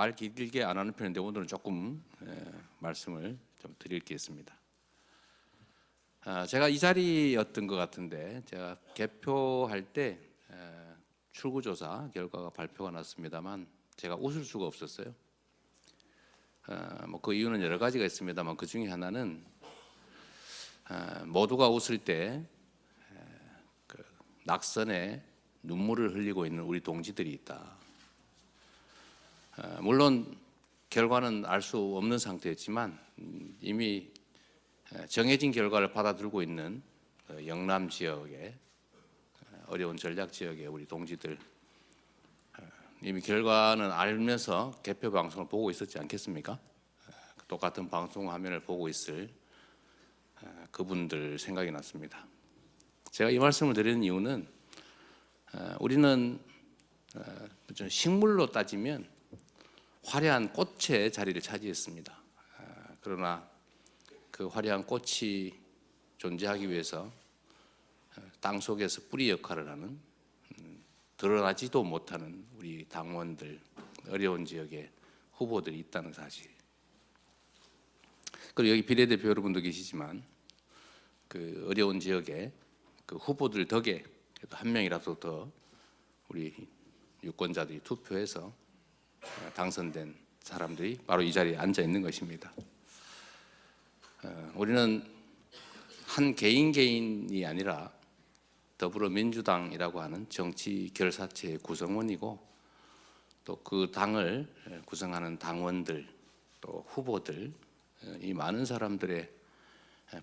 말 길게 안 하는 편인데 오늘은 조금 말씀을 좀 드릴 게 있습니다. 제가 이 자리였던 것 같은데 제가 개표할 때 출구조사 결과가 발표가 났습니다만 제가 웃을 수가 없었어요. 뭐 그 이유는 여러 가지가 있습니다만 그 중에 하나는 모두가 웃을 때 그 낙선에 눈물을 흘리고 있는 우리 동지들이 있다. 물론 결과는 알 수 없는 상태였지만 이미 정해진 결과를 받아들고 있는 영남 지역의 어려운 전략 지역의 우리 동지들 이미 결과는 알면서 개표 방송을 보고 있었지 않겠습니까? 똑같은 방송 화면을 보고 있을 그분들 생각이 났습니다. 제가 이 말씀을 드리는 이유는 우리는 식물로 따지면 화려한 꽃의 자리를 차지했습니다. 그러나 그 화려한 꽃이 존재하기 위해서 땅 속에서 뿌리 역할을 하는 드러나지도 못하는 우리 당원들, 어려운 지역의 후보들이 있다는 사실. 그리고 여기 비례대표 여러분도 계시지만 그 어려운 지역의 그 후보들 덕에 그래도 한 명이라도 더 우리 유권자들이 투표해서 당선된 사람들이 바로 이 자리에 앉아 있는 것입니다. 우리는 한 개인이 아니라 더불어민주당이라고 하는 정치 결사체의 구성원이고 또 그 당을 구성하는 당원들 또 후보들 이 많은 사람들의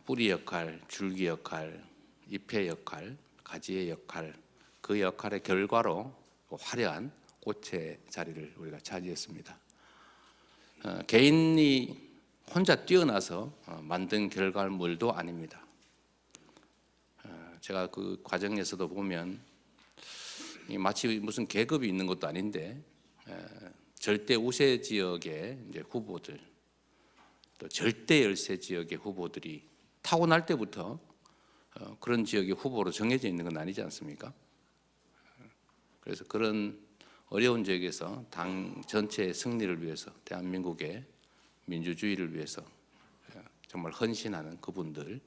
뿌리 역할, 줄기 역할, 잎의 역할, 가지의 역할 그 역할의 결과로 화려한 꽃의 자리를 우리가 차지했습니다. 개인이 혼자 뛰어나서 만든 결과물도 아닙니다. 제가 그 과정에서도 보면 마치 무슨 계급이 있는 것도 아닌데 절대 우세 지역의 이제 후보들 또 절대 열세 지역의 후보들이 타고날 때부터 그런 지역의 후보로 정해져 있는 건 아니지 않습니까? 그래서 그런 어려운 지역에서 당 전체의 승리를 위해서 대한민국의 민주주의를 위해서 정말 헌신하는 그분들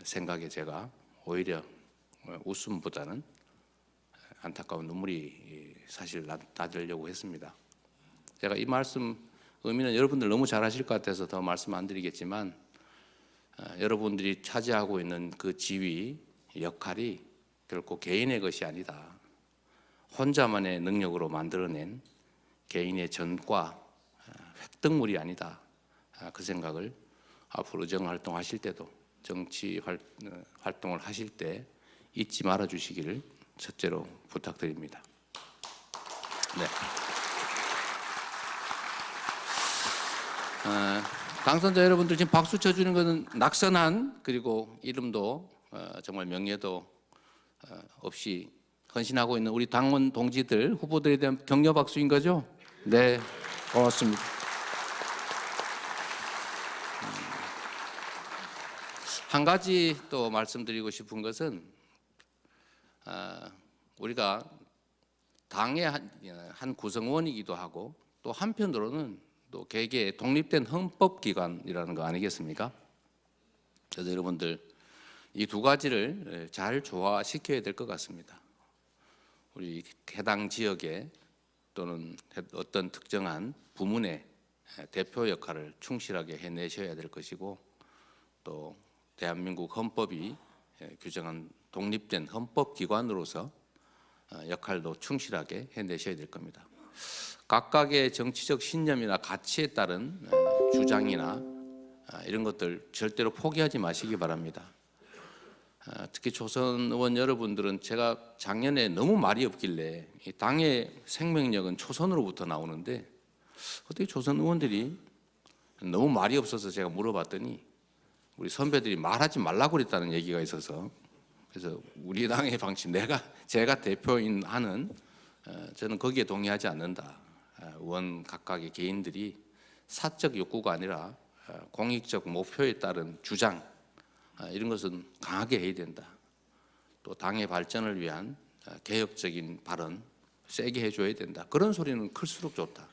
생각에 제가 오히려 웃음보다는 안타까운 눈물이 사실 나더려고 했습니다. 제가 이 말씀 의미는 여러분들 너무 잘 아실 것 같아서 더 말씀 안 드리겠지만 여러분들이 차지하고 있는 그 지위, 역할이 결코 개인의 것이 아니다. 혼자만의 능력으로 만들어낸 개인의 전과 획득물이 아니다. 그 생각을 앞으로 정활동하실 때도 정치 활동을 하실 때 잊지 말아 주시기를 첫째로 부탁드립니다. 네. 당선자 여러분들 지금 박수 쳐주는 것은 낙선한 그리고 이름도 정말 명예도 없이 헌신하고 있는 우리 당원 동지들 후보들에 대한 격려 박수인 거죠? 네, 고맙습니다. 한 가지 또 말씀드리고 싶은 것은 우리가 당의 한 구성원이기도 하고 또 한편으로는 또 개개의 독립된 헌법기관이라는 거 아니겠습니까? 그래서 여러분들 이 두 가지를 잘 조화시켜야 될 것 같습니다. 우리 해당 지역에 또는 어떤 특정한 부문의 대표 역할을 충실하게 해내셔야 될 것이고 또 대한민국 헌법이 규정한 독립된 헌법기관으로서 역할도 충실하게 해내셔야 될 겁니다. 각각의 정치적 신념이나 가치에 따른 주장이나 이런 것들 절대로 포기하지 마시기 바랍니다. 특히 조선 의원 여러분들은 제가 작년에 너무 말이 없길래 이 당의 생명력은 초선으로부터 나오는데 어떻게 조선 의원들이 너무 말이 없어서 제가 물어봤더니 우리 선배들이 말하지 말라고 그랬다는 얘기가 있어서 그래서 우리 당의 방침 제가 대표인 하는 저는 거기에 동의하지 않는다. 의원 각각의 개인들이 사적 욕구가 아니라 공익적 목표에 따른 주장 이런 것은 강하게 해야 된다. 또 당의 발전을 위한 개혁적인 발언 세게 해줘야 된다. 그런 소리는 클수록 좋다.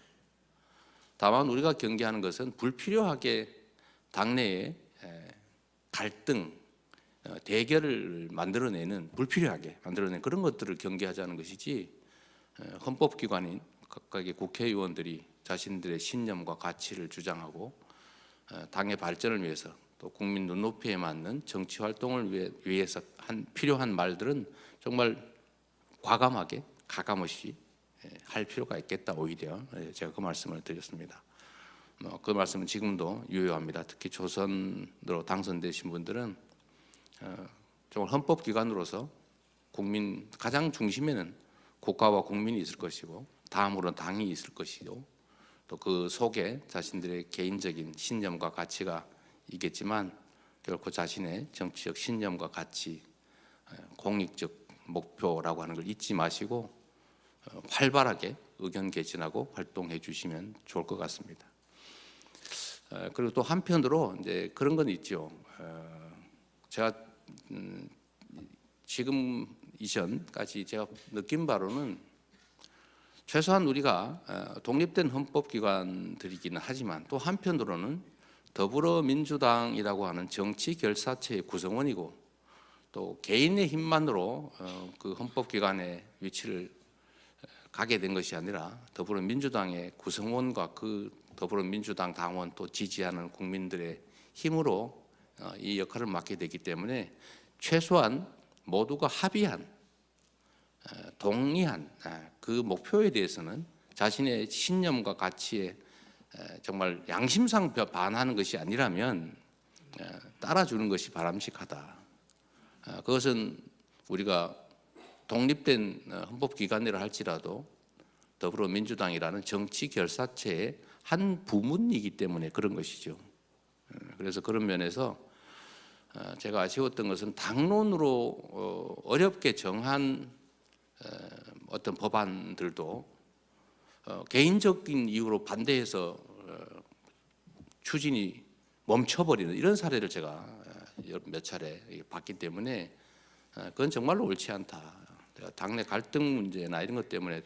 다만 우리가 경계하는 것은 불필요하게 당내에 갈등, 대결을 불필요하게 만들어내는 그런 것들을 경계하자는 것이지, 헌법기관인 각각의 국회의원들이 자신들의 신념과 가치를 주장하고 당의 발전을 위해서 또 국민 눈높이에 맞는 정치 활동을 위해서 필요한 말들은 정말 과감하게 가감없이 할 필요가 있겠다. 오히려 제가 그 말씀을 드렸습니다. 그 말씀은 지금도 유효합니다. 특히 조선으로 당선되신 분들은 정말 헌법기관으로서 국민 가장 중심에는 국가와 국민이 있을 것이고, 다음으로는 당이 있을 것이고, 또 그 속에 자신들의 개인적인 신념과 가치가 있겠지만 결코 자신의 정치적 신념과 가치, 공익적 목표라고 하는 걸 잊지 마시고 활발하게 의견 개진하고 활동해 주시면 좋을 것 같습니다. 그리고 또 한편으로 이제 그런 건 있죠. 제가 지금 이전까지 제가 느낀 바로는 최소한 우리가 독립된 헌법기관들이기는 하지만 또 한편으로는 더불어민주당이라고 하는 정치 결사체의 구성원이고, 또 개인의 힘만으로 그 헌법기관의 위치를 가게 된 것이 아니라 더불어민주당의 구성원과 그 더불어민주당 당원 또 지지하는 국민들의 힘으로 이 역할을 맡게 되기 때문에 최소한 모두가 합의한, 동의한 그 목표에 대해서는 자신의 신념과 가치에 정말 양심상 반하는 것이 아니라면 따라주는 것이 바람직하다. 그것은 우리가 독립된 헌법기관이라 할지라도 더불어민주당이라는 정치 결사체의 한 부문이기 때문에 그런 것이죠. 그래서 그런 면에서 제가 아쉬웠던 것은 당론으로 어렵게 정한 어떤 법안들도 개인적인 이유로 반대해서 추진이 멈춰버리는 이런 사례를 제가 몇 차례 봤기 때문에 그건 정말로 옳지 않다. 제가 당내 갈등 문제나 이런 것 때문에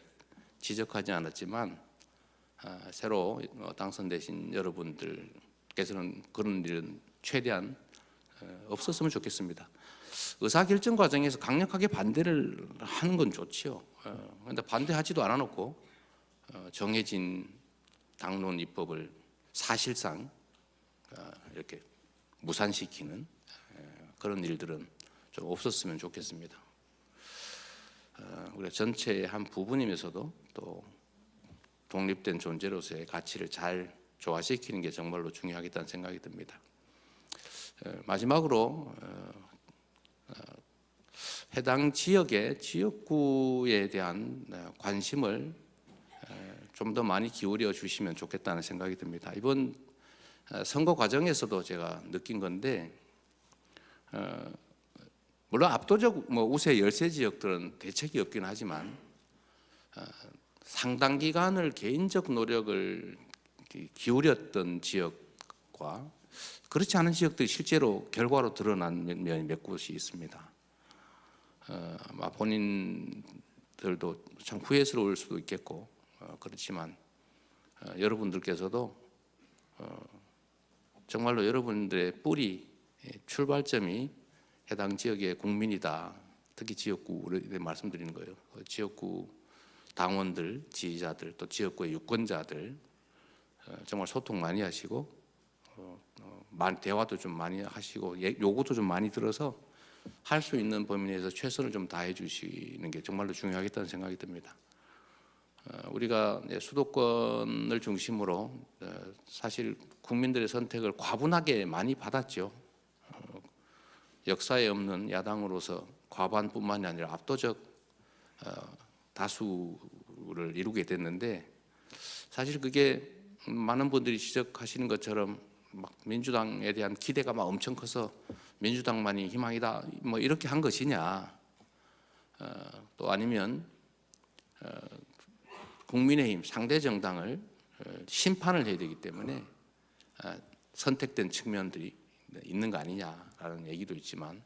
지적하지 않았지만 새로 당선되신 여러분들께서는 그런 일은 최대한 없었으면 좋겠습니다. 의사결정 과정에서 강력하게 반대를 하는 건 좋지요. 그런데 반대하지도 않아놓고 정해진 당론 입법을 사실상 이렇게 무산시키는 그런 일들은 좀 없었으면 좋겠습니다. 우리가 전체의 한 부분이면서도 또 독립된 존재로서의 가치를 잘 조화시키는 게 정말로 중요하겠다는 생각이 듭니다. 마지막으로 해당 지역의 지역구에 대한 관심을 좀 더 많이 기울여 주시면 좋겠다는 생각이 듭니다. 이번 선거 과정에서도 제가 느낀 건데, 물론 압도적 우세 열세 지역들은 대책이 없긴 하지만 상당 기간을 개인적 노력을 기울였던 지역과 그렇지 않은 지역들이 실제로 결과로 드러난 면이 몇 곳이 있습니다. 본인들도 참 후회스러울 수도 있겠고 그렇지만 여러분들께서도 정말로 여러분들의 뿌리 출발점이 해당 지역의 국민이다. 특히 지역구를 말씀드리는 거예요. 지역구 당원들, 지지자들, 또 지역구의 유권자들 정말 소통 많이 하시고 대화도 좀 많이 하시고 요구도 좀 많이 들어서 할 수 있는 범위 내에서 최선을 좀 다해 주시는 게 정말로 중요하겠다는 생각이 듭니다. 우리가 수도권을 중심으로 사실 국민들의 선택을 과분하게 많이 받았죠. 역사에 없는 야당으로서 과반뿐만이 아니라 압도적 다수를 이루게 됐는데, 사실 그게 많은 분들이 지적하시는 것처럼 막 민주당에 대한 기대가 막 엄청 커서 민주당만이 희망이다 이렇게 한 것이냐, 또 아니면 국민의힘 상대 정당을 심판을 해야 되기 때문에 선택된 측면들이 있는 거 아니냐라는 얘기도 있지만,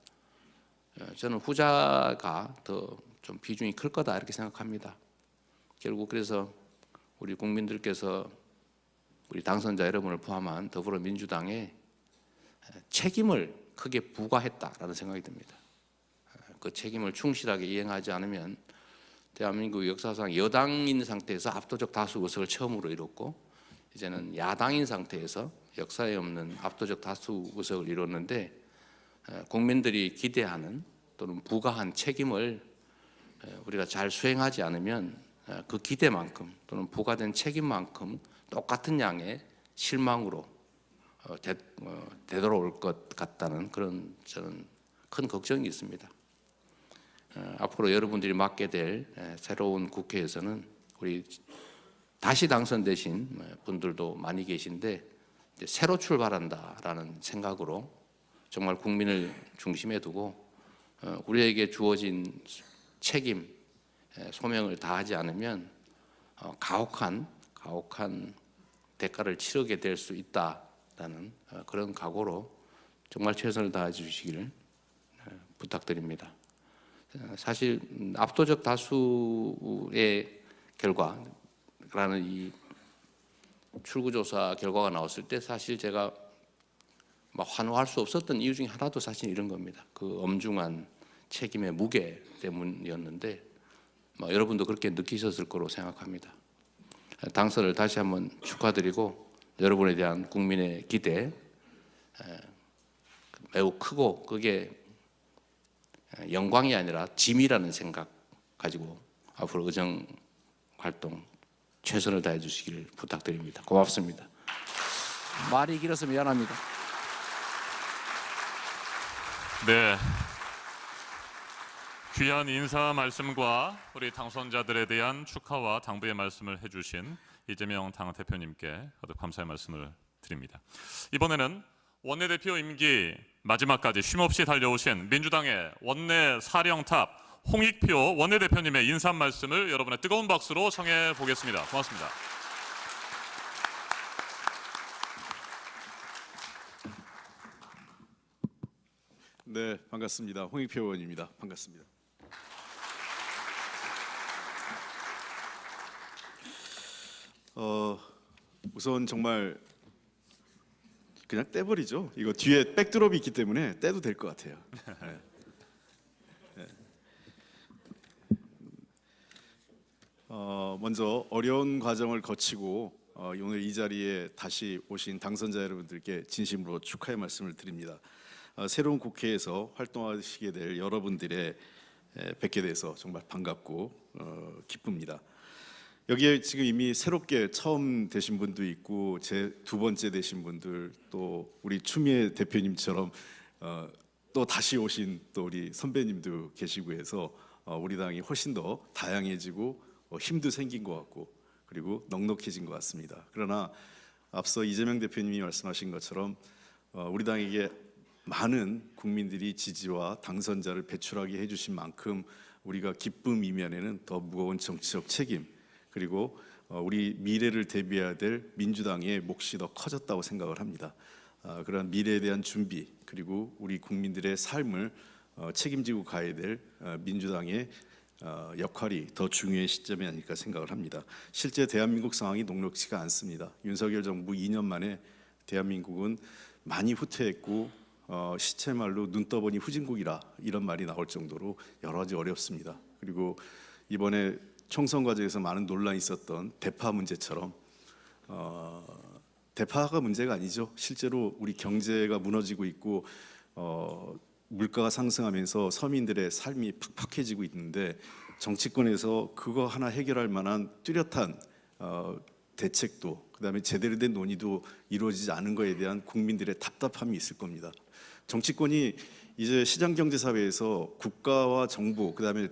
저는 후자가 더 좀 비중이 클 거다 이렇게 생각합니다. 결국 그래서 우리 국민들께서 우리 당선자 여러분을 포함한 더불어민주당에 책임을 크게 부과했다라는 생각이 듭니다. 그 책임을 충실하게 이행하지 않으면 대한민국 역사상 여당인 상태에서 압도적 다수 의석을 처음으로 이뤘고, 이제는 야당인 상태에서 역사에 없는 압도적 다수 의석을 이뤘는데, 국민들이 기대하는 또는 부과한 책임을 우리가 잘 수행하지 않으면 그 기대만큼 또는 부과된 책임만큼 똑같은 양의 실망으로 되돌아올 것 같다는 그런 저는 큰 걱정이 있습니다. 앞으로 여러분들이 맡게 될 새로운 국회에서는 우리 다시 당선되신 분들도 많이 계신데, 이제 새로 출발한다라는 생각으로 정말 국민을 중심에 두고 우리에게 주어진 책임, 소명을 다하지 않으면 가혹한 대가를 치르게 될 수 있다라는 그런 각오로 정말 최선을 다해 주시기를 부탁드립니다. 사실 압도적 다수의 결과라는 이 출구조사 결과가 나왔을 때 사실 제가 환호할 수 없었던 이유 중에 하나도 사실 이런 겁니다. 그 엄중한 책임의 무게 때문이었는데 여러분도 그렇게 느끼셨을 거로 생각합니다. 당선을 다시 한번 축하드리고, 여러분에 대한 국민의 기대 매우 크고, 그게 영광이 아니라 짐이라는 생각 가지고 앞으로 의정 활동 최선을 다해 주시기를 부탁드립니다. 고맙습니다. 말이 길어서 미안합니다. 네, 귀한 인사 말씀과 우리 당선자들에 대한 축하와 당부의 말씀을 해주신 이재명 당대표님께 거듭 감사의 말씀을 드립니다. 이번에는 원내대표 임기 마지막까지 쉼없이 달려오신 민주당의 원내 사령탑 홍익표 원내대표님의 인사 말씀을 여러분의 뜨거운 박수로 청해 보겠습니다. 고맙습니다. 네, 반갑습니다. 홍익표 의원입니다. 반갑습니다. 우선 정말 그냥 떼버리죠. 이거 뒤에 백드롭이 있기 때문에 떼도 될 것 같아요. 네. 네. 먼저 어려운 과정을 거치고 오늘 이 자리에 다시 오신 당선자 여러분들께 진심으로 축하의 말씀을 드립니다. 새로운 국회에서 활동하시게 될 여러분들의 뵙게 돼서 정말 반갑고 기쁩니다. 여기에 지금 이미 새롭게 처음 되신 분도 있고 제 두 번째 되신 분들, 또 우리 추미애 대표님처럼 또 다시 오신 또 우리 선배님도 계시고 해서 우리 당이 훨씬 더 다양해지고 힘도 생긴 것 같고 그리고 넉넉해진 것 같습니다. 그러나 앞서 이재명 대표님이 말씀하신 것처럼 우리 당에게 많은 국민들이 지지와 당선자를 배출하게 해주신 만큼 우리가 기쁨 이면에는 더 무거운 정치적 책임, 그리고 우리 미래를 대비해야 될 민주당의 몫이 더 커졌다고 생각을 합니다. 그런 미래에 대한 준비, 그리고 우리 국민들의 삶을 책임지고 가야 될 민주당의 역할이 더 중요한 시점이 아닐까 생각을 합니다. 실제 대한민국 상황이 녹록지가 않습니다. 윤석열 정부 2년 만에 대한민국은 많이 후퇴했고 시체말로 눈 떠보니 후진국이라 이런 말이 나올 정도로 여러 가지 어렵습니다. 그리고 이번에 총선 과정에서 많은 논란이 있었던 대파 문제처럼 대파가 문제가 아니죠. 실제로 우리 경제가 무너지고 있고 물가가 상승하면서 서민들의 삶이 팍팍해지고 있는데 정치권에서 그거 하나 해결할 만한 뚜렷한 대책도, 그다음에 제대로 된 논의도 이루어지지 않은 것에 대한 국민들의 답답함이 있을 겁니다. 정치권이 이제 시장경제사회에서 국가와 정부, 그다음에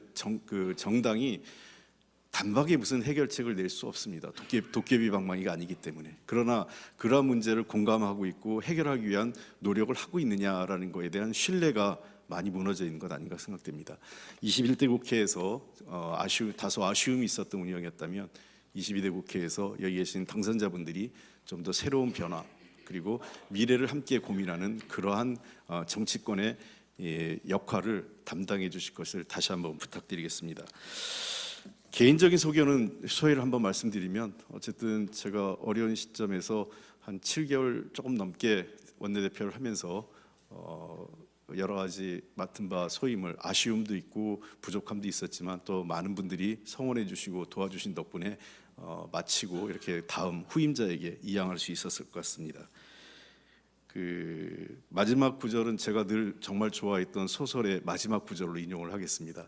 정당이 단박에 무슨 해결책을 낼 수 없습니다. 도깨비 방망이가 아니기 때문에. 그러나 그러한 문제를 공감하고 있고 해결하기 위한 노력을 하고 있느냐라는 것에 대한 신뢰가 많이 무너져 있는 것 아닌가 생각됩니다. 21대 국회에서 다소 아쉬움이 있었던 운영이었다면 22대 국회에서 여기 계신 당선자분들이 좀 더 새로운 변화, 그리고 미래를 함께 고민하는 그러한 정치권의 역할을 담당해 주실 것을 다시 한번 부탁드리겠습니다. 개인적인 소회를 한번 말씀드리면, 어쨌든 제가 어려운 시점에서 한 7개월 조금 넘게 원내대표를 하면서 여러 가지 맡은 바 소임을 아쉬움도 있고 부족함도 있었지만 또 많은 분들이 성원해 주시고 도와주신 덕분에 마치고 이렇게 다음 후임자에게 이양할 수 있었을 것 같습니다. 그 마지막 구절은 제가 늘 정말 좋아했던 소설의 마지막 구절로 인용을 하겠습니다.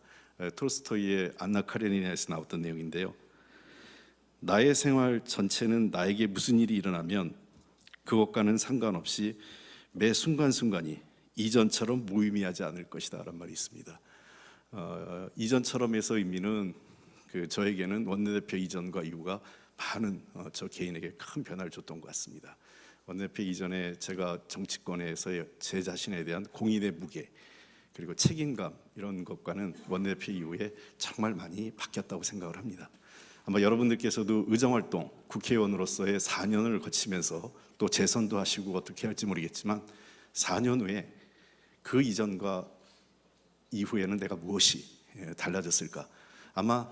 톨스토이의 안나 카레니나에서 나왔던 내용인데요. 나의 생활 전체는 나에게 무슨 일이 일어나면 그것과는 상관없이 매 순간순간이 이전처럼 무의미하지 않을 것이다 라는 말이 있습니다. 이전처럼에서 의미는 저에게는 원내대표 이전과 이후가 많은 저 개인에게 큰 변화를 줬던 것 같습니다. 원내대표 이전에 제가 정치권에서의 제 자신에 대한 공인의 무게 그리고 책임감 이런 것과는 원내대표 이후에 정말 많이 바뀌었다고 생각을 합니다. 아마 여러분들께서도 의정활동 국회의원으로서의 4년을 거치면서 또 재선도 하시고 어떻게 할지 모르겠지만 4년 후에 그 이전과 이후에는 내가 무엇이 달라졌을까? 아마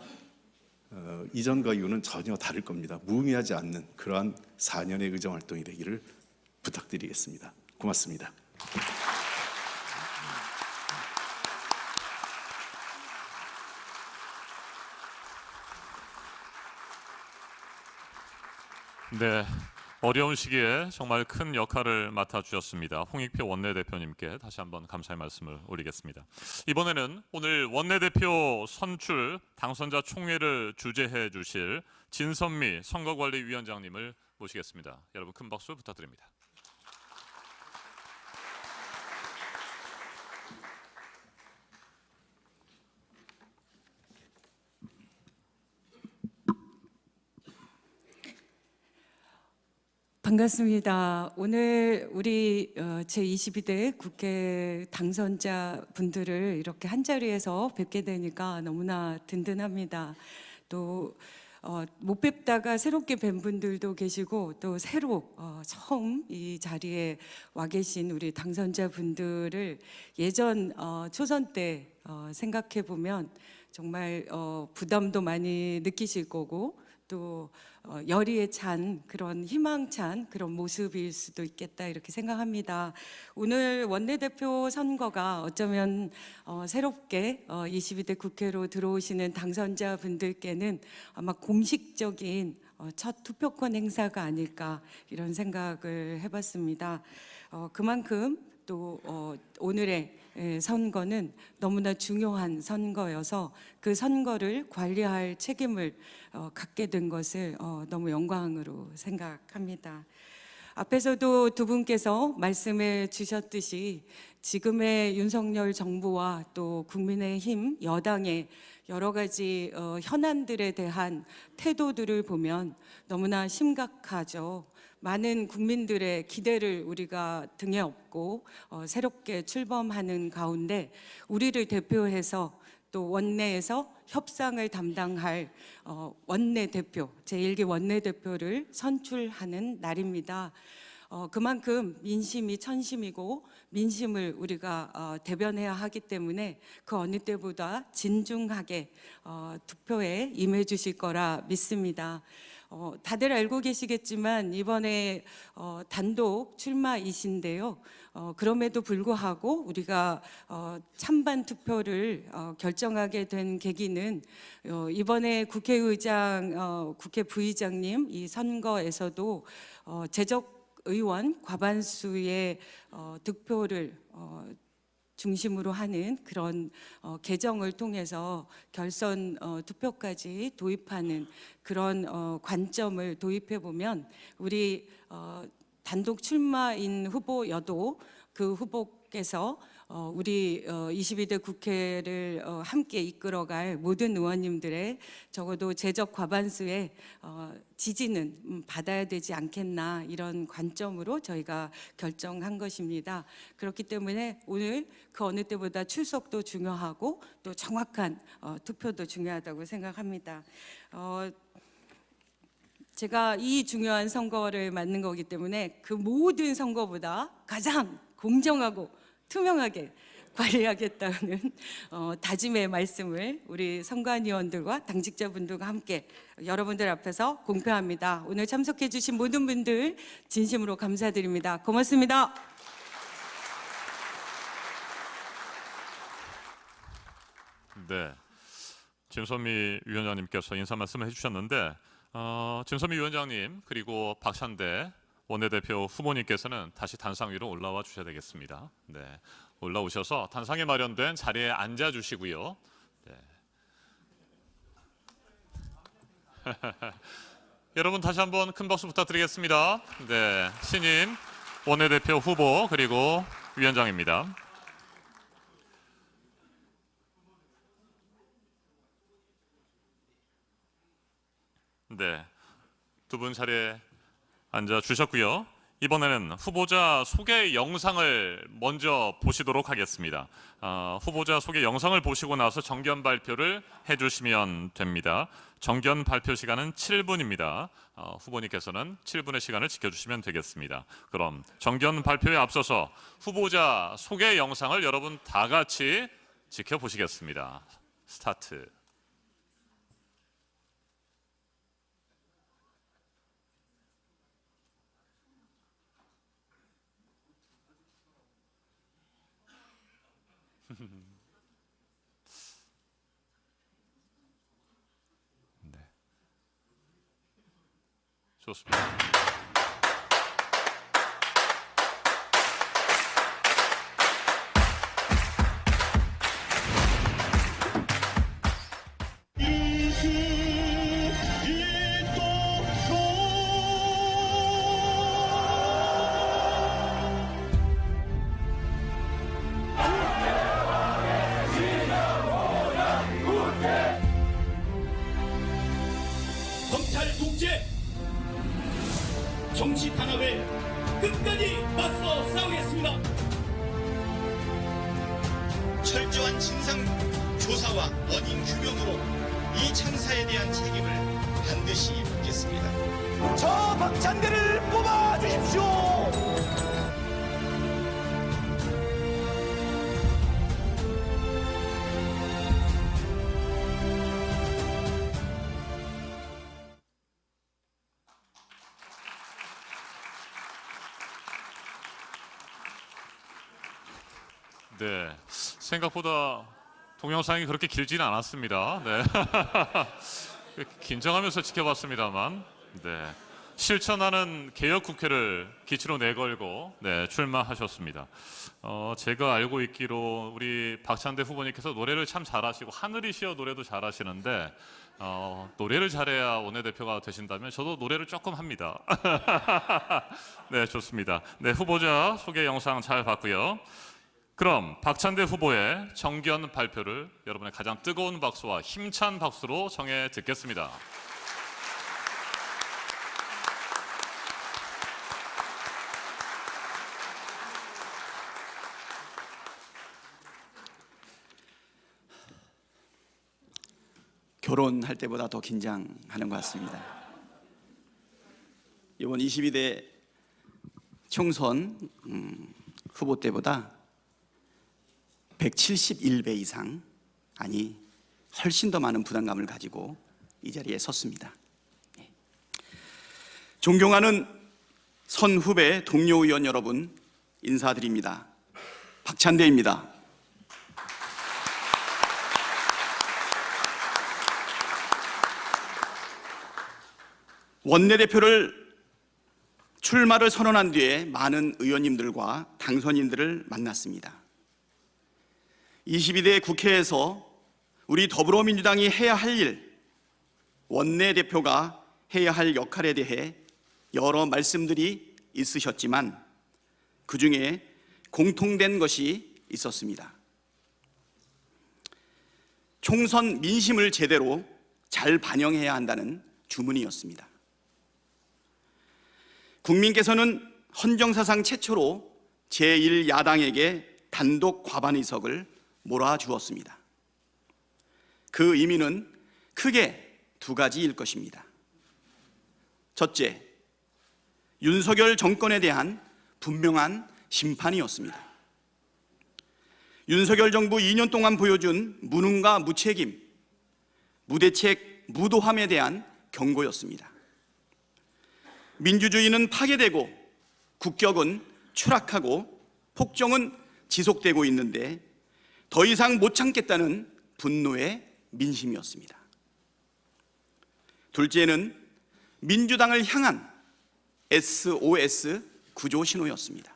이전과 이후는 전혀 다를 겁니다. 무의미하지 않는 그러한 4년의 의정활동이 되기를 부탁드리겠습니다. 고맙습니다. 네, 어려운 시기에 정말 큰 역할을 맡아주셨습니다. 홍익표 원내대표님께 다시 한번 감사의 말씀을 올리겠습니다. 이번에는 오늘 원내대표 선출 당선자 총회를 주재해 주실 진선미 선거관리위원장님을 모시겠습니다. 여러분 큰 박수 부탁드립니다. 반갑습니다. 오늘 우리 제22대 국회 당선자 분들을 이렇게 한 자리에서 뵙게 되니까 너무나 든든합니다. 또 못 뵙다가 새롭게 뵌 분들도 계시고 또 새로 처음 이 자리에 와 계신 우리 당선자 분들을 예전 초선 때 생각해 보면 정말 부담도 많이 느끼실 거고 또 열의에 찬 그런 희망찬 그런 모습일 수도 있겠다 이렇게 생각합니다. 오늘 원내대표 선거가 어쩌면 새롭게 22대 국회로 들어오시는 당선자 분들께는 아마 공식적인 첫 투표권 행사가 아닐까 이런 생각을 해봤습니다. 그만큼 또 오늘의 선거는 너무나 중요한 선거여서 그 선거를 관리할 책임을 갖게 된 것을 너무 영광으로 생각합니다. 앞에서도 두 분께서 말씀해 주셨듯이 지금의 윤석열 정부와 또 국민의힘 여당의 여러 가지 현안들에 대한 태도들을 보면 너무나 심각하죠. 많은 국민들의 기대를 우리가 등에 업고 새롭게 출범하는 가운데 우리를 대표해서 또 원내에서 협상을 담당할 원내대표, 제1기 원내대표를 선출하는 날입니다. 그만큼 민심이 천심이고 민심을 우리가 대변해야 하기 때문에 그 어느 때보다 진중하게 투표에 임해 주실 거라 믿습니다. 다들 알고 계시겠지만 이번에 단독 출마이신데요. 그럼에도 불구하고 우리가 찬반 투표를 결정하게 된 계기는 이번에 국회의장, 국회 부의장님 이 선거에서도 재적 의원 과반수의 득표를 중심으로 하는 그런 개정을 통해서 결선 투표까지 도입하는 그런 관점을 도입해 보면 우리 단독 출마인 후보여도 그 후보께서 우리 22대 국회를 함께 이끌어갈 모든 의원님들의 적어도 재적 과반수의 지지는 받아야 되지 않겠나 이런 관점으로 저희가 결정한 것입니다. 그렇기 때문에 오늘 그 어느 때보다 출석도 중요하고 또 정확한 투표도 중요하다고 생각합니다. 제가 이 중요한 선거를 맡는 거기 때문에 그 모든 선거보다 가장 공정하고 투명하게 관리하겠다는 다짐의 말씀을 우리 선관위원들과 당직자분들과 함께 여러분들 앞에서 공표합니다. 오늘 참석해 주신 모든 분들 진심으로 감사드립니다. 고맙습니다. 네, 진선미 위원장님께서 인사 말씀을 해주셨는데 진선미 위원장님 그리고 박찬대 원내대표 후보님께서는 다시 단상 위로 올라와 주셔야 되겠습니다. 네, 올라오셔서 단상에 마련된 자리에 앉아 주시고요. 네. 여러분 다시 한번 큰 박수 부탁드리겠습니다. 네, 신임 원내대표 후보 그리고 위원장입니다. 네, 두 분 자리에 앉아 주셨고요. 이번에는 후보자 소개 영상을 먼저 보시도록 하겠습니다. 후보자 소개 영상을 보시고 나서 정견 발표를 해주시면 됩니다. 정견 발표 시간은 7분입니다. 후보님께서는 7분의 시간을 지켜주시면 되겠습니다. 그럼 정견 발표에 앞서서 후보자 소개 영상을 여러분 다 같이 지켜보시겠습니다. 스타트. 네. 좋습니다. 검찰 독재, 정치 탄압에 끝까지 맞서 싸우겠습니다. 철저한 진상 조사와 원인 규명으로 이 참사에 대한 책임을 반드시 묻겠습니다. 저 박찬대를 뽑아 주십시오. 네, 생각보다 동영상이 그렇게 길지는 않았습니다. 네, 긴장하면서 지켜봤습니다만, 네, 실천하는 개혁국회를 기치로 내걸고 네, 출마하셨습니다. 제가 알고 있기로 우리 박찬대 후보님께서 노래를 참 잘하시고 하늘이시여 노래도 잘하시는데 노래를 잘해야 원내대표가 되신다면 저도 노래를 조금 합니다. 네, 좋습니다. 네, 후보자 소개 영상 잘 봤고요. 그럼 박찬대 후보의 정견 발표를 여러분의 가장 뜨거운 박수와 힘찬 박수로 청해 듣겠습니다. 결혼할 때보다 더 긴장하는 것 같습니다. 이번 22대 총선 후보 때보다 171배 이상, 아니 훨씬 더 많은 부담감을 가지고 이 자리에 섰습니다. 존경하는 선 후배 동료 의원 여러분 인사드립니다. 박찬대입니다. 원내대표를 출마를 선언한 뒤에 많은 의원님들과 당선인들을 만났습니다. 22대 국회에서 우리 더불어민주당이 해야 할 일, 원내대표가 해야 할 역할에 대해 여러 말씀들이 있으셨지만 그 중에 공통된 것이 있었습니다. 총선 민심을 제대로 잘 반영해야 한다는 주문이었습니다. 국민께서는 헌정사상 최초로 제1야당에게 단독 과반 의석을 몰아주었습니다. 그 의미는 크게 두 가지일 것입니다. 첫째, 윤석열 정권에 대한 분명한 심판이었습니다. 윤석열 정부 2년 동안 보여준 무능과 무책임, 무대책, 무도함에 대한 경고였습니다. 민주주의는 파괴되고 국격은 추락하고 폭정은 지속되고 있는데 더 이상 못 참겠다는 분노의 민심이었습니다. 둘째는 민주당을 향한 SOS 구조 신호였습니다.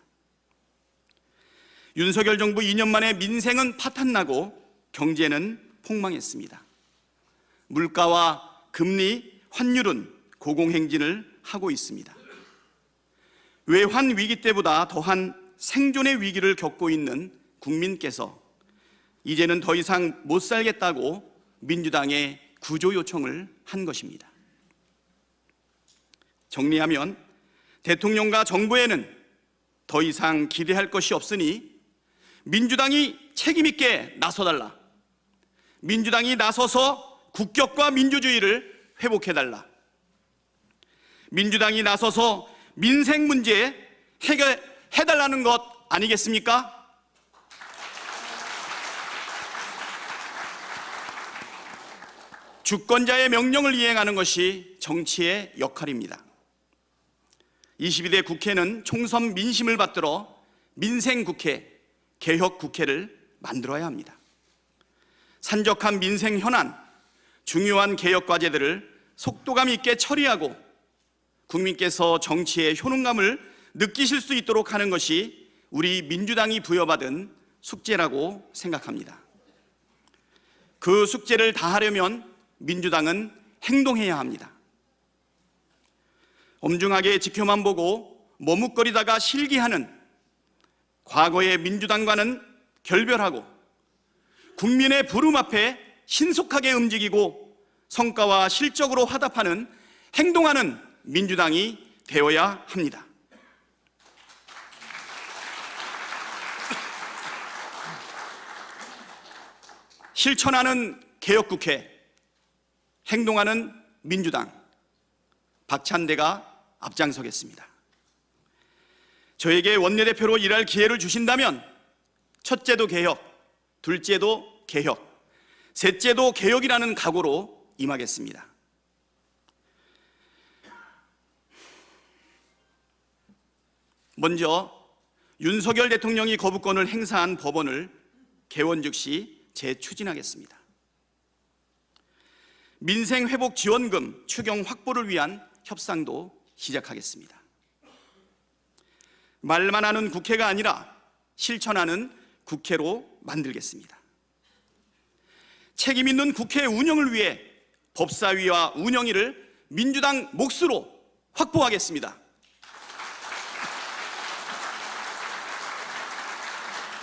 윤석열 정부 2년 만에 민생은 파탄나고 경제는 폭망했습니다. 물가와 금리, 환율은 고공행진을 하고 있습니다. 외환 위기 때보다 더한 생존의 위기를 겪고 있는 국민께서 이제는 더 이상 못 살겠다고 민주당에 구조 요청을 한 것입니다. 정리하면 대통령과 정부에는 더 이상 기대할 것이 없으니 민주당이 책임있게 나서달라. 민주당이 나서서 국격과 민주주의를 회복해달라. 민주당이 나서서 민생 문제 해결해달라는 것 아니겠습니까? 주권자의 명령을 이행하는 것이 정치의 역할입니다. 22대 국회는 총선 민심을 받들어 민생국회, 개혁국회를 만들어야 합니다. 산적한 민생 현안, 중요한 개혁 과제들을 속도감 있게 처리하고 국민께서 정치의 효능감을 느끼실 수 있도록 하는 것이 우리 민주당이 부여받은 숙제라고 생각합니다. 그 숙제를 다하려면 민주당은 행동해야 합니다. 엄중하게 지켜만 보고 머뭇거리다가 실기하는 과거의 민주당과는 결별하고 국민의 부름 앞에 신속하게 움직이고 성과와 실적으로 화답하는 행동하는 민주당이 되어야 합니다. 실천하는 개혁국회, 행동하는 민주당, 박찬대가 앞장서겠습니다. 저에게 원내대표로 일할 기회를 주신다면 첫째도 개혁, 둘째도 개혁, 셋째도 개혁이라는 각오로 임하겠습니다. 먼저 윤석열 대통령이 거부권을 행사한 법원을 개원 즉시 재추진하겠습니다. 민생회복지원금 추경 확보를 위한 협상도 시작하겠습니다. 말만 하는 국회가 아니라 실천하는 국회로 만들겠습니다. 책임 있는 국회 운영을 위해 법사위와 운영위를 민주당 몫으로 확보하겠습니다.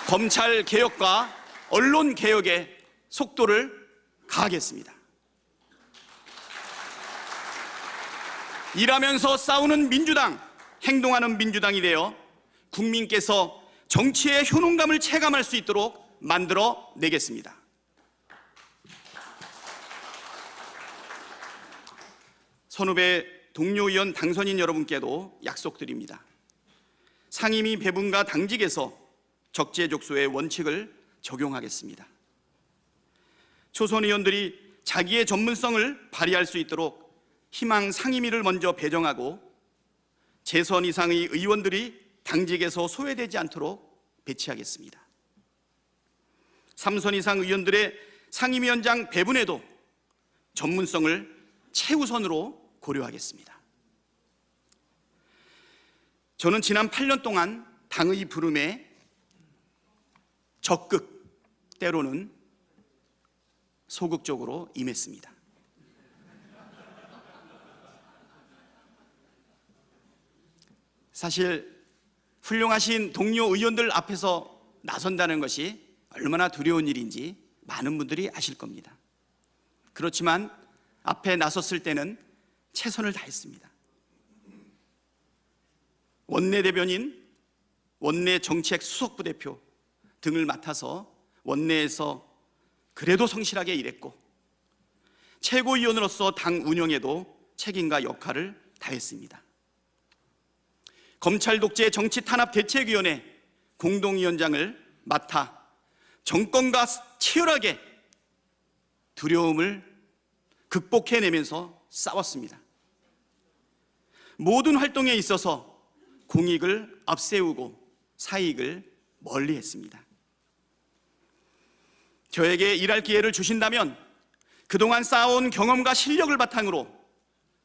검찰 개혁과 언론 개혁에 속도를 가하겠습니다. 일하면서 싸우는 민주당, 행동하는 민주당이 되어 국민께서 정치의 효능감을 체감할 수 있도록 만들어 내겠습니다. 선후배 동료 의원 당선인 여러분께도 약속드립니다. 상임위 배분과 당직에서 적재적소의 원칙을 적용하겠습니다. 초선 의원들이 자기의 전문성을 발휘할 수 있도록 희망 상임위를 먼저 배정하고 재선 이상의 의원들이 당직에서 소외되지 않도록 배치하겠습니다. 3선 이상 의원들의 상임위원장 배분에도 전문성을 최우선으로 고려하겠습니다. 저는 지난 8년 동안 당의 부름에 적극, 때로는 소극적으로 임했습니다. 사실 훌륭하신 동료 의원들 앞에서 나선다는 것이 얼마나 두려운 일인지 많은 분들이 아실 겁니다. 그렇지만 앞에 나섰을 때는 최선을 다했습니다. 원내대변인, 원내 정책 수석부 대표 등을 맡아서 원내에서 그래도 성실하게 일했고 최고위원으로서 당 운영에도 책임과 역할을 다했습니다. 검찰 독재 정치 탄압 대책위원회 공동위원장을 맡아 정권과 치열하게 두려움을 극복해내면서 싸웠습니다. 모든 활동에 있어서 공익을 앞세우고 사익을 멀리했습니다. 저에게 일할 기회를 주신다면 그동안 쌓아온 경험과 실력을 바탕으로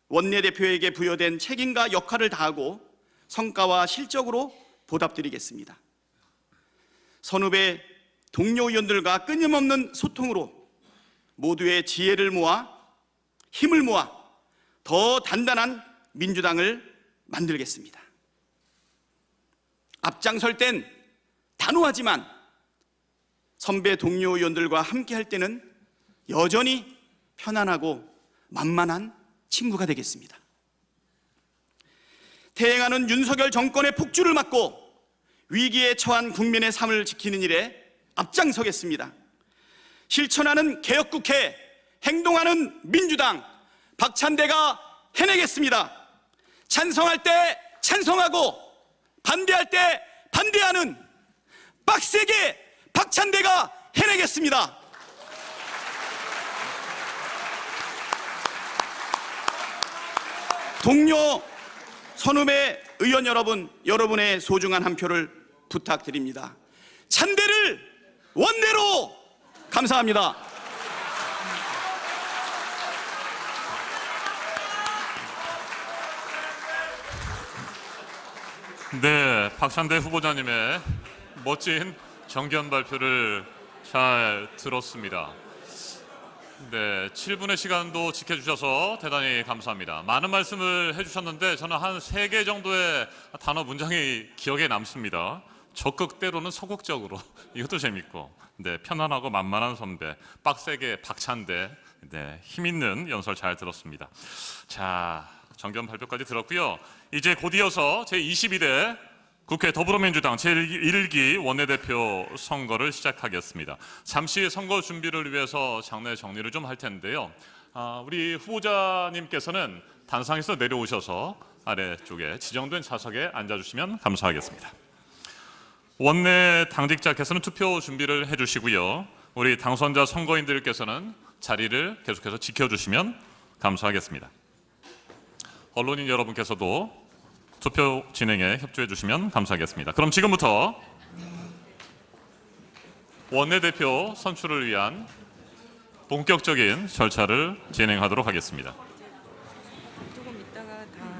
원내대표에게 부여된 책임과 역할을 다하고 성과와 실적으로 보답드리겠습니다. 선후배 동료 의원들과 끊임없는 소통으로 모두의 지혜를 모아 힘을 모아 더 단단한 민주당을 만들겠습니다. 앞장설 땐 단호하지만 선배 동료 의원들과 함께 할 때는 여전히 편안하고 만만한 친구가 되겠습니다. 태행하는 윤석열 정권의 폭주를 막고 위기에 처한 국민의 삶을 지키는 일에 앞장서겠습니다. 실천하는 개혁국회, 행동하는 민주당, 박찬대가 해내겠습니다. 찬성할 때 찬성하고 반대할 때 반대하는 빡세게 박찬대가 해내겠습니다. 동료 선후배 의원 여러분, 여러분의 소중한 한 표를 부탁드립니다. 찬대를 원내로. 감사합니다. 네, 박찬대 후보자님의 멋진 정견 발표를 잘 들었습니다. 네, 7분의 시간도 지켜주셔서 대단히 감사합니다. 많은 말씀을 해주셨는데 저는 한 3개 정도의 단어 문장이 기억에 남습니다. 적극 때로는 소극적으로, 이것도 재밌고, 네, 편안하고 만만한 선배, 빡세게 박찬대, 네, 힘있는 연설 잘 들었습니다. 자, 정견 발표까지 들었고요. 이제 곧 이어서 제22대 국회 더불어민주당 제1기 원내대표 선거를 시작하겠습니다. 잠시 선거 준비를 위해서 장내 정리를 좀 할 텐데요. 우리 후보자님께서는 단상에서 내려오셔서 아래쪽에 지정된 좌석에 앉아주시면 감사하겠습니다. 원내 당직자께서는 투표 준비를 해주시고요. 우리 당선자 선거인들께서는 자리를 계속해서 지켜주시면 감사하겠습니다. 언론인 여러분께서도 투표 진행에 협조해 주시면 감사하겠습니다. 그럼 지금부터 원내대표 선출을 위한 본격적인 절차를 진행하도록 하겠습니다. 조금 있다가 다.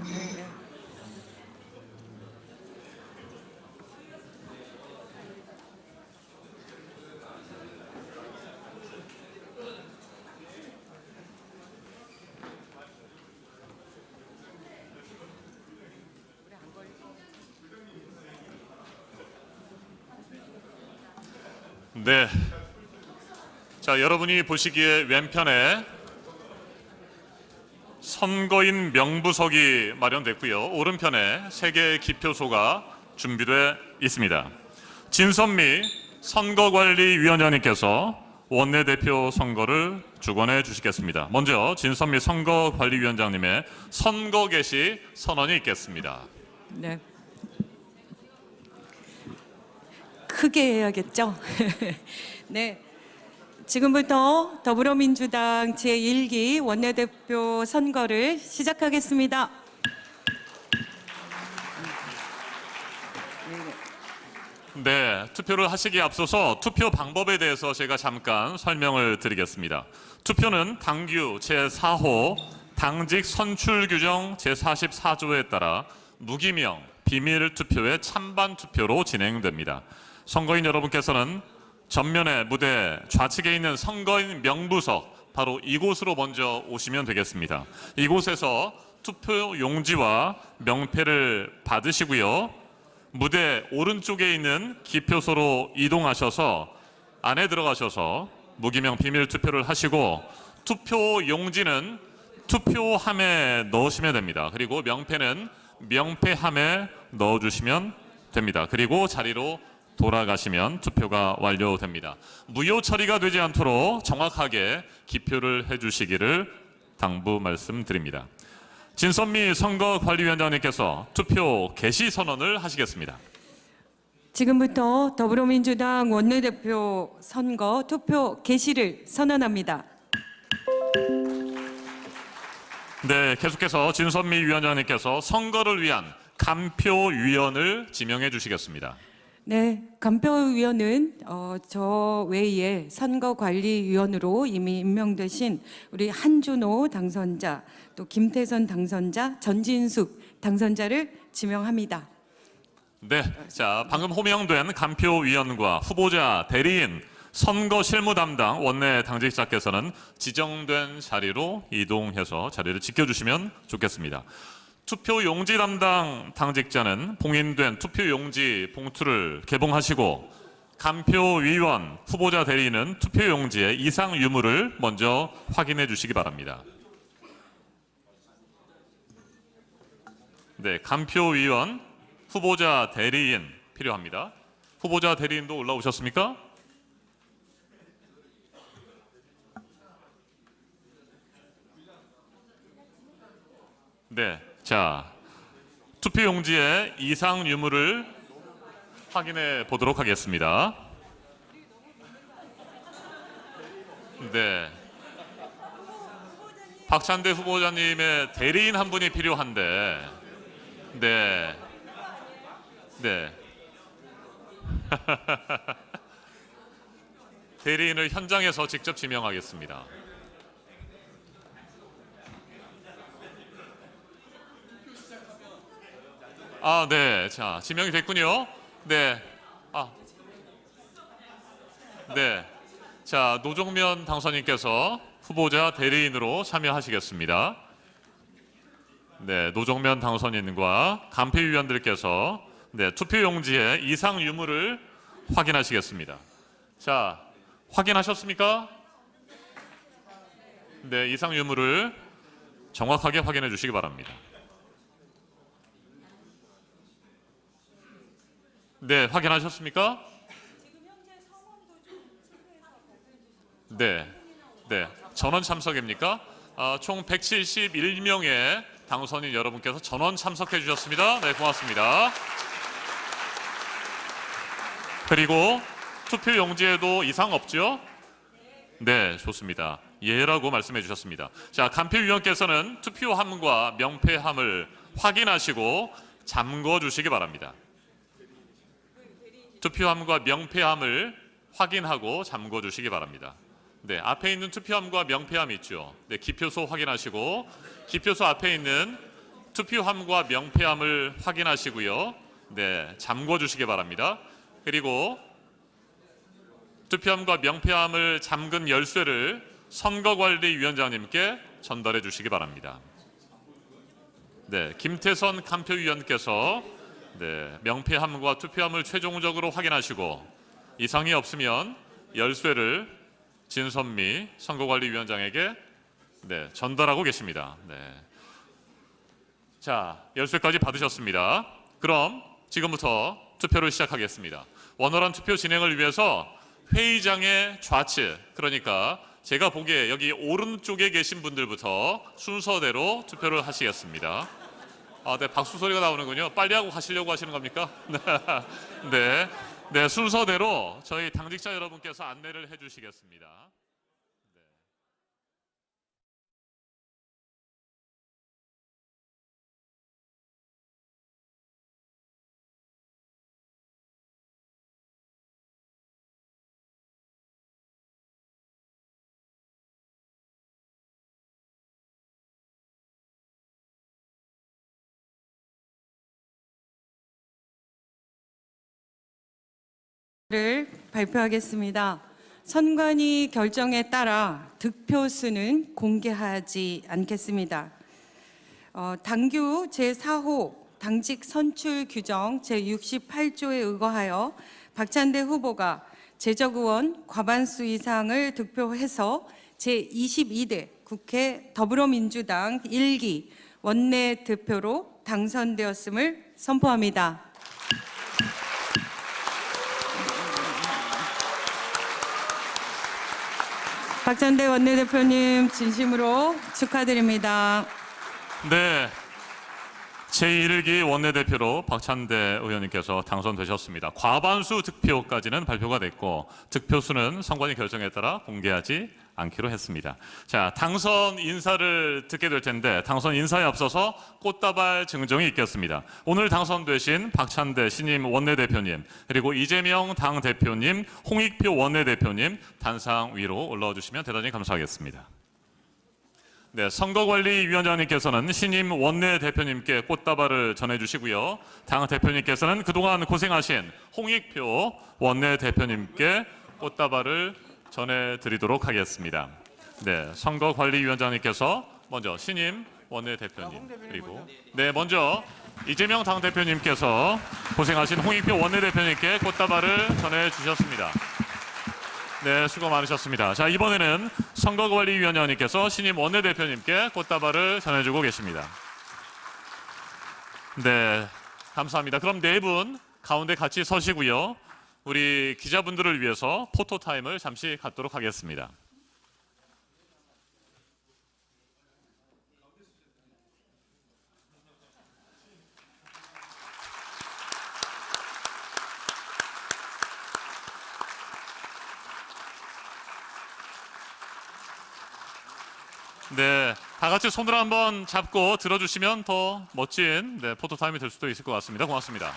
네. 자, 여러분이 보시기에 왼편에 선거인 명부석이 마련됐고요. 오른편에 3개의 기표소가 준비되어 있습니다. 진선미 선거관리위원장님께서 원내대표 선거를 주관해 주시겠습니다. 먼저 진선미 선거관리위원장님의 선거 개시 선언이 있겠습니다. 네. 크게 해야겠죠? 네. 지금부터 더불어민주당 제1기 원내대표 선거를 시작하겠습니다. 네, 투표를 하시기에 앞서서 투표 방법에 대해서 제가 잠깐 설명을 드리겠습니다. 투표는 당규 제4호 당직 선출 규정 제44조에 따라 무기명, 비밀 투표의 찬반 투표로 진행됩니다. 선거인 여러분께서는 전면의 무대 좌측에 있는 선거인 명부석, 바로 이곳으로 먼저 오시면 되겠습니다. 이곳에서 투표 용지와 명패를 받으시고요. 무대 오른쪽에 있는 기표소로 이동하셔서 안에 들어가셔서 무기명 비밀 투표를 하시고 투표 용지는 투표함에 넣으시면 됩니다. 그리고 명패는 명패함에 넣어주시면 됩니다. 그리고 자리로 돌아가시면 투표가 완료됩니다. 무효 처리가 되지 않도록 정확하게 기표를 해주시기를 당부 말씀드립니다. 진선미 선거관리위원장님께서 투표 개시 선언을 하시겠습니다. 지금부터 더불어민주당 원내대표 선거 투표 개시를 선언합니다. 네, 계속해서 진선미 위원장님께서 선거를 위한 감표위원을 지명해 주시겠습니다. 네, 감표위원은 저 외에 선거관리위원으로 이미 임명되신 우리 한준호 당선자, 또 김태선 당선자, 전진숙 당선자를 지명합니다. 네, 자 방금 호명된 감표위원과 후보자 대리인 선거 실무 담당 원내 당직자께서는 지정된 자리로 이동해서 자리를 지켜주시면 좋겠습니다. 투표 용지 담당 당직자는 봉인된 투표 용지 봉투를 개봉하시고 감표위원, 후보자 대리인은 투표 용지의 이상 유무를 먼저 확인해 주시기 바랍니다. 네, 감표위원, 후보자 대리인 필요합니다. 후보자 대리인도 올라오셨습니까? 네, 자 투표 용지의 이상 유무를 확인해 보도록 하겠습니다. 네, 박찬대 후보자님의 대리인 한 분이 필요한데, 네, 네. 대리인을 현장에서 직접 지명하겠습니다. 아, 네. 자, 지명이 됐군요. 네. 네. 자, 노종면 당선인께서 후보자 대리인으로 참여하시겠습니다. 네, 노종면 당선인과 감표위원들께서 네, 투표 용지의 이상 유무를 확인하시겠습니다. 자, 확인하셨습니까? 네, 이상 유무를 정확하게 확인해 주시기 바랍니다. 네, 확인하셨습니까? 네, 네, 전원 참석입니까? 총 171명의 당선인 여러분께서 전원 참석해 주셨습니다. 네, 고맙습니다. 그리고 투표 용지에도 이상 없죠? 네, 좋습니다. 예라고 말씀해 주셨습니다. 자, 감표위원께서는 투표함과 명패함을 확인하시고 잠궈 주시기 바랍니다. 투표함과 명패함을 확인하고 잠궈 주시기 바랍니다. 네, 앞에 있는 투표함과 명패함 있죠. 네, 기표소 확인하시고 기표소 앞에 있는 투표함과 명패함을 확인하시고요. 네, 잠궈 주시기 바랍니다. 그리고 투표함과 명패함을 잠근 열쇠를 선거관리위원장님께 전달해 주시기 바랍니다. 네, 김태선 감표위원께서 네, 명패함과 투표함을 최종적으로 확인하시고 이상이 없으면 열쇠를 진선미 선거관리위원장에게 네, 전달하고 계십니다. 네. 자, 열쇠까지 받으셨습니다. 그럼 지금부터 투표를 시작하겠습니다. 원활한 투표 진행을 위해서 회의장의 좌측, 그러니까 제가 보기에 여기 오른쪽에 계신 분들부터 순서대로 투표를 하시겠습니다. 네, 박수 소리가 나오는군요. 빨리 하고 가시려고 하시는 겁니까? 네, 네, 순서대로 저희 당직자 여러분께서 안내를 해주시겠습니다. 를 발표하겠습니다. 선관위 결정에 따라 득표수는 공개하지 않겠습니다. 당규 제4호 당직 선출 규정 제68조에 의거하여 박찬대 후보가 제적 의원 과반수 이상을 득표해서 제22대 국회 더불어민주당 1기 원내대표로 당선되었음을 선포합니다. 박찬대 원내대표님 진심으로 축하드립니다. 네, 제1기 원내대표로 박찬대 의원님께서 당선되셨습니다. 과반수 득표까지는 발표가 됐고 득표수는 선관위 결정에 따라 공개하지 않기로 했습니다. 자, 당선 인사를 듣게 될 텐데 당선 인사에 앞서서 꽃다발 증정이 있겠습니다. 오늘 당선되신 박찬대 신임 원내대표님 그리고 이재명 당대표님, 홍익표 원내대표님 단상 위로 올라와 주시면 대단히 감사하겠습니다. 네, 선거관리위원장님께서는 신임 원내대표님께 꽃다발을 전해주시고요. 당 대표님께서는 그동안 고생하신 홍익표 원내대표님께 꽃다발을 전해드리도록 하겠습니다. 네, 선거관리위원장님께서 먼저 신임 원내대표님 그리고 먼저 이재명 당대표님께서 고생하신 홍익표 원내대표님께 꽃다발을 전해주셨습니다. 네, 수고 많으셨습니다. 자, 이번에는 선거관리위원장님께서 신임 원내대표님께 꽃다발을 전해주고 계십니다. 네, 감사합니다. 그럼 네 분 가운데 같이 서시고요. 우리 기자분들을 위해서 포토타임을 잠시 갖도록 하겠습니다. 네, 다 같이 손을 한번 잡고 들어주시면 더 멋진 포토타임이 될 수도 있을 것 같습니다. 고맙습니다.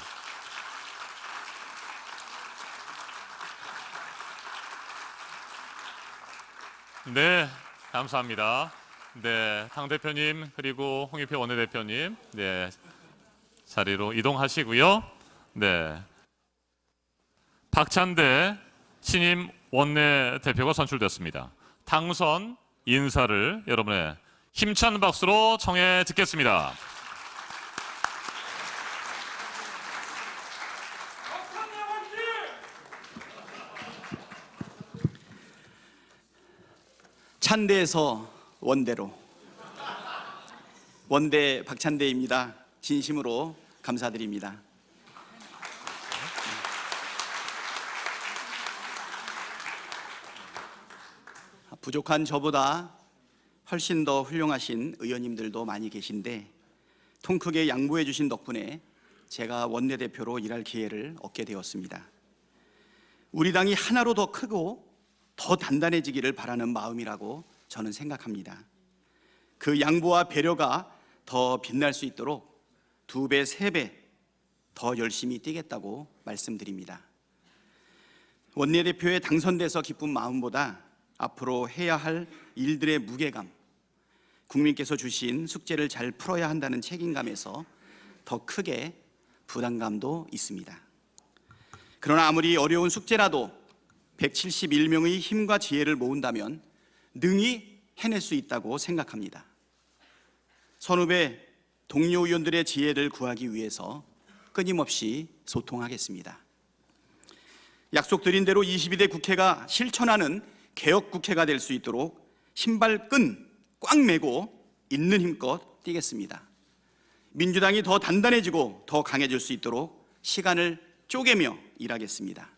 네, 감사합니다. 네, 당대표님 그리고 홍익표 원내대표님 자리로 이동하시고요. 네, 박찬대 신임 원내대표가 선출됐습니다. 당선 인사를 여러분의 힘찬 박수로 청해 듣겠습니다. 찬대에서 원대로 원대 박찬대입니다. 진심으로 감사드립니다. 부족한 저보다 훨씬 더 훌륭하신 의원님들도 많이 계신데 통 크게 양보해 주신 덕분에 제가 원내대표로 일할 기회를 얻게 되었습니다. 우리 당이 하나로 더 크고 더 단단해지기를 바라는 마음이라고 저는 생각합니다. 그 양보와 배려가 더 빛날 수 있도록 2배, 3배 더 열심히 뛰겠다고 말씀드립니다. 원내대표에 당선돼서 기쁜 마음보다 앞으로 해야 할 일들의 무게감, 국민께서 주신 숙제를 잘 풀어야 한다는 책임감에서 더 크게 부담감도 있습니다. 그러나 아무리 어려운 숙제라도 171명의 힘과 지혜를 모은다면 능히 해낼 수 있다고 생각합니다. 선후배 동료 의원들의 지혜를 구하기 위해서 끊임없이 소통하겠습니다. 약속드린 대로 22대 국회가 실천하는 개혁 국회가 될 수 있도록 신발끈 꽉 매고 있는 힘껏 뛰겠습니다. 민주당이 더 단단해지고 더 강해질 수 있도록 시간을 쪼개며 일하겠습니다.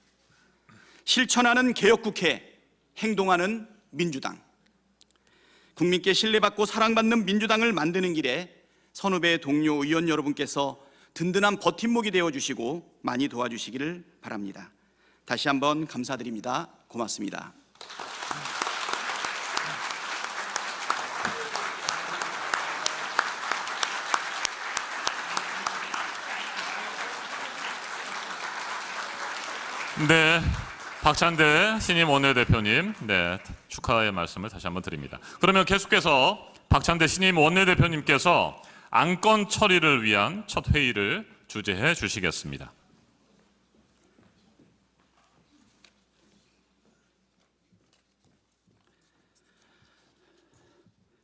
실천하는 개혁 국회, 행동하는 민주당. 국민께 신뢰받고 사랑받는 민주당을 만드는 길에 선후배 동료 의원 여러분께서 든든한 버팀목이 되어주시고 많이 도와주시기를 바랍니다. 다시 한번 감사드립니다. 고맙습니다. 네, 박찬대 신임 원내대표님, 축하의 말씀을 다시 한번 드립니다. 그러면 계속해서 박찬대 신임 원내대표님께서 안건 처리를 위한 첫 회의를 주재해 주시겠습니다.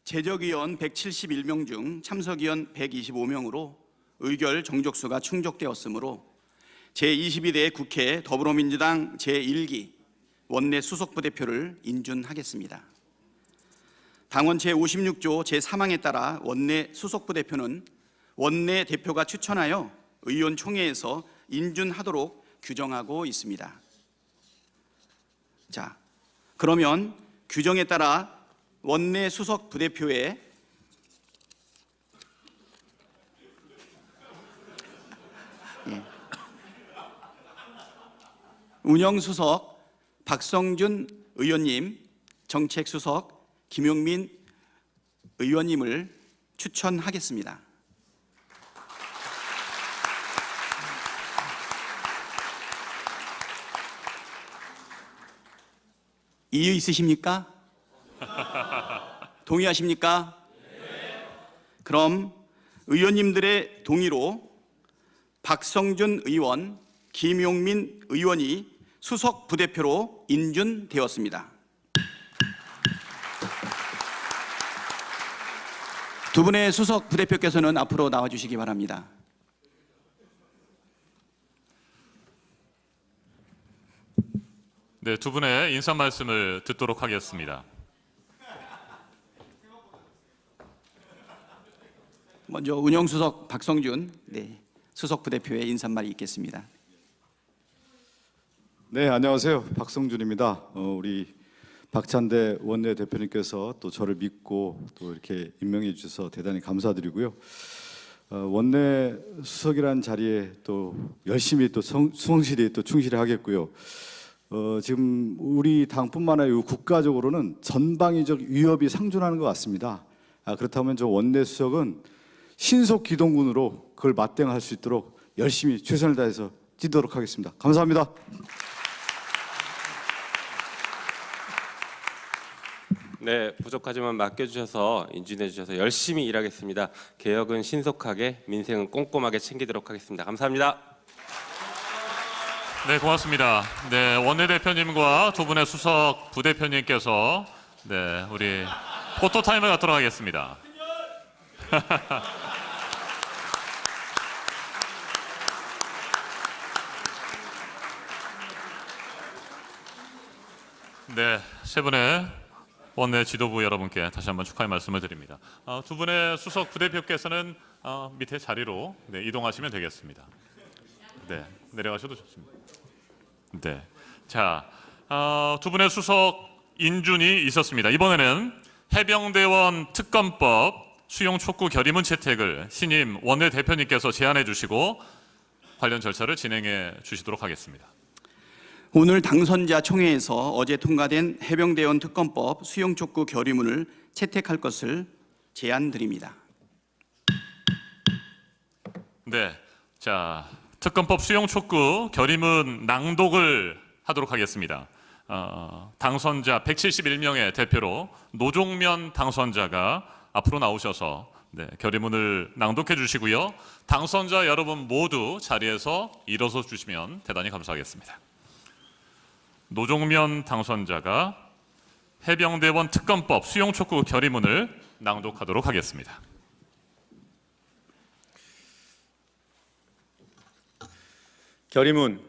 제적의원 171명 중 참석의원 125명으로 의결 정족수가 충족되었으므로 제22대 국회 더불어민주당 제1기 원내 수석부대표를 인준하겠습니다. 당원 제56조 제3항에 따라 원내 수석부대표는 원내 대표가 추천하여 의원총회에서 인준하도록 규정하고 있습니다. 자, 그러면 규정에 따라 원내 수석 부대표의 예. 운영수석 박성준 의원님, 정책수석 김용민 의원님을 추천하겠습니다. 이의 있으십니까? 동의하십니까? 그럼 의원님들의 동의로 박성준 의원, 김용민 의원이 수석 부대표로 인준되었습니다. 두 분의 수석 부대표께서는 앞으로 나와주시기 바랍니다. 네, 두 분의 인사 말씀을 듣도록 하겠습니다. 먼저 운영수석 박성준 수석 부대표의 인사말이 있겠습니다. 네, 안녕하세요. 박성준입니다. 우리 박찬대 원내대표님께서 또 저를 믿고 또 이렇게 임명해 주셔서 대단히 감사드리고요. 원내 수석이라는 자리에 또 열심히 또 성실히 또 충실히 하겠고요. 지금 우리 당뿐만 아니라 국가적으로는 전방위적 위협이 상존하는 것 같습니다. 그렇다면 저 원내 수석은 신속 기동군으로 그걸 맞대응할 수 있도록 열심히 최선을 다해서 뛰도록 하겠습니다. 감사합니다. 네, 부족하지만 맡겨주셔서 인준해 주셔서 열심히 일하겠습니다. 개혁은 신속하게, 민생은 꼼꼼하게 챙기도록 하겠습니다. 감사합니다. 네, 고맙습니다. 네, 원내대표님과 두 분의 수석 부대표님께서 우리 포토타임을 갖도록 하겠습니다. 네, 세 분의 원내 지도부 여러분께 다시 한번 축하의 말씀을 드립니다. 두 분의 수석 부대표께서는 밑에 자리로 이동하시면 되겠습니다. 네, 내려가셔도 좋습니다. 네, 자, 두 분의 수석 인준이 있었습니다. 이번에는 해병대원 특검법 수용 촉구 결의문 채택을 신임 원내대표님께서 제안해 주시고 관련 절차를 진행해 주시도록 하겠습니다. 오늘 당선자 총회에서 어제 통과된 해병대원 특검법 수용 촉구 결의문을 채택할 것을 제안드립니다. 네, 자, 특검법 수용 촉구 결의문 낭독을 하도록 하겠습니다. 당선자 171명의 대표로 노종면 당선자가 앞으로 나오셔서 결의문을 낭독해 주시고요. 당선자 여러분 모두 자리에서 일어서 주시면 대단히 감사하겠습니다. 노종면 당선자가 해병대원 특검법 수용 촉구 결의문을 낭독하도록 하겠습니다. 결의문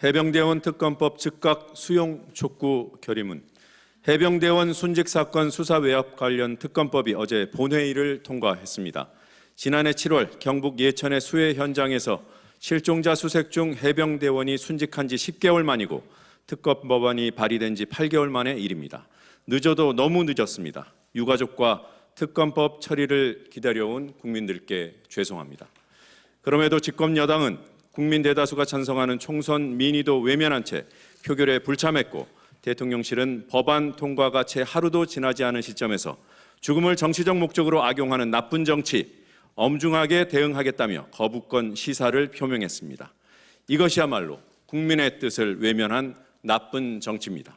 해병대원 특검법 즉각 수용 촉구 결의문. 해병대원 순직 사건 수사 외압 관련 특검법이 어제 본회의를 통과했습니다. 지난해 7월 경북 예천의 수해 현장에서 실종자 수색 중 해병대원이 순직한 지 10개월 만이고 특검법안이 발의된 지 8개월 만의 일입니다. 늦어도 너무 늦었습니다. 유가족과 특검법 처리를 기다려온 국민들께 죄송합니다. 그럼에도 집권 여당은 국민 대다수가 찬성하는 총선 민의도 외면한 채 표결에 불참했고 대통령실은 법안 통과가 채 하루도 지나지 않은 시점에서 죽음을 정치적 목적으로 악용하는 나쁜 정치, 엄중하게 대응하겠다며 거부권 시사를 표명했습니다. 이것이야말로 국민의 뜻을 외면한 나쁜 정치입니다.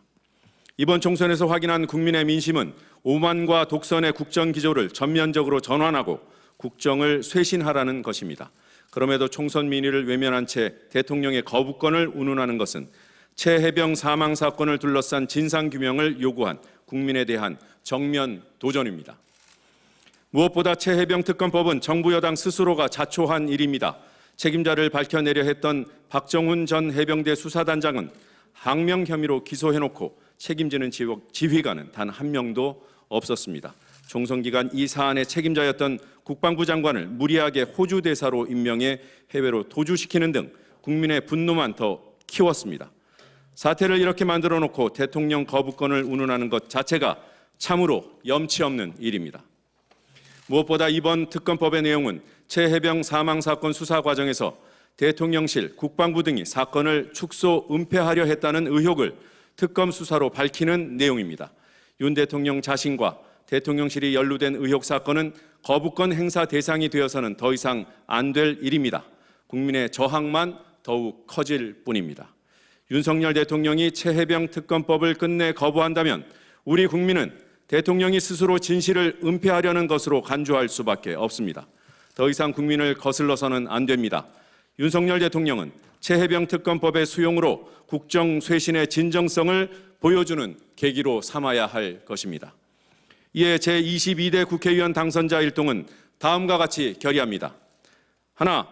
이번 총선에서 확인한 국민의 민심은 오만과 독선의 국정 기조를 전면적으로 전환하고 국정을 쇄신하라는 것입니다. 그럼에도 총선 민의를 외면한 채 대통령의 거부권을 운운하는 것은 최해병 사망 사건을 둘러싼 진상규명을 요구한 국민에 대한 정면 도전입니다. 무엇보다 최해병 특검법은 정부 여당 스스로가 자초한 일입니다. 책임자를 밝혀내려 했던 박정훈 전 해병대 수사단장은 항명 혐의로 기소해놓고 책임지는 지휘관은 단 한 명도 없었습니다. 총선 기간 이 사안의 책임자였던 국방부 장관을 무리하게 호주 대사로 임명해 해외로 도주시키는 등 국민의 분노만 더 키웠습니다. 사태를 이렇게 만들어 놓고 대통령 거부권을 운운하는 것 자체가 참으로 염치 없는 일입니다. 무엇보다 이번 특검법의 내용은 최해병 사망 사건 수사 과정에서 대통령실, 국방부 등이 사건을 축소, 은폐하려 했다는 의혹을 특검 수사로 밝히는 내용입니다. 윤 대통령 자신과 대통령실이 연루된 의혹 사건은 거부권 행사 대상이 되어서는 더 이상 안 될 일입니다. 국민의 저항만 더욱 커질 뿐입니다. 윤석열 대통령이 최혜병 특검법을 끝내 거부한다면 우리 국민은 대통령이 스스로 진실을 은폐하려는 것으로 간주할 수밖에 없습니다. 더 이상 국민을 거슬러서는 안 됩니다. 윤석열 대통령은 최혜병 특검법의 수용으로 국정 쇄신의 진정성을 보여주는 계기로 삼아야 할 것입니다. 이에 제22대 국회의원 당선자 일동은 다음과 같이 결의합니다. 하나,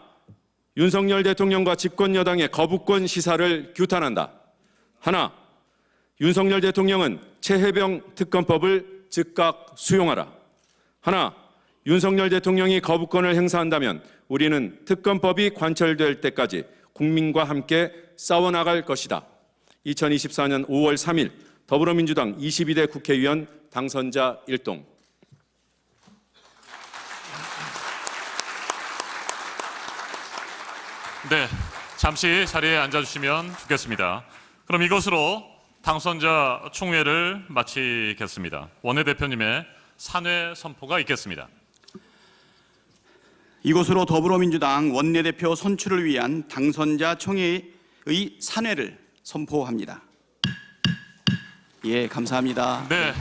윤석열 대통령과 집권여당의 거부권 시사를 규탄한다. 하나, 윤석열 대통령은 최혜병 특검법을 즉각 수용하라. 하나, 윤석열 대통령이 거부권을 행사한다면 우리는 특검법이 관철될 때까지 국민과 함께 싸워나갈 것이다. 2024년 5월 3일 더불어민주당 22대 국회의원 당선자 일동. 네, 잠시 자리에 앉아주시면 좋겠습니다. 그럼 이것으로 당선자 총회를 마치겠습니다. 원내대표님의 산회 선포가 있겠습니다. 이것으로 더불어민주당 원내대표 선출을 위한 당선자 총회의 산회를 선포합니다. 예, 감사합니다. 네.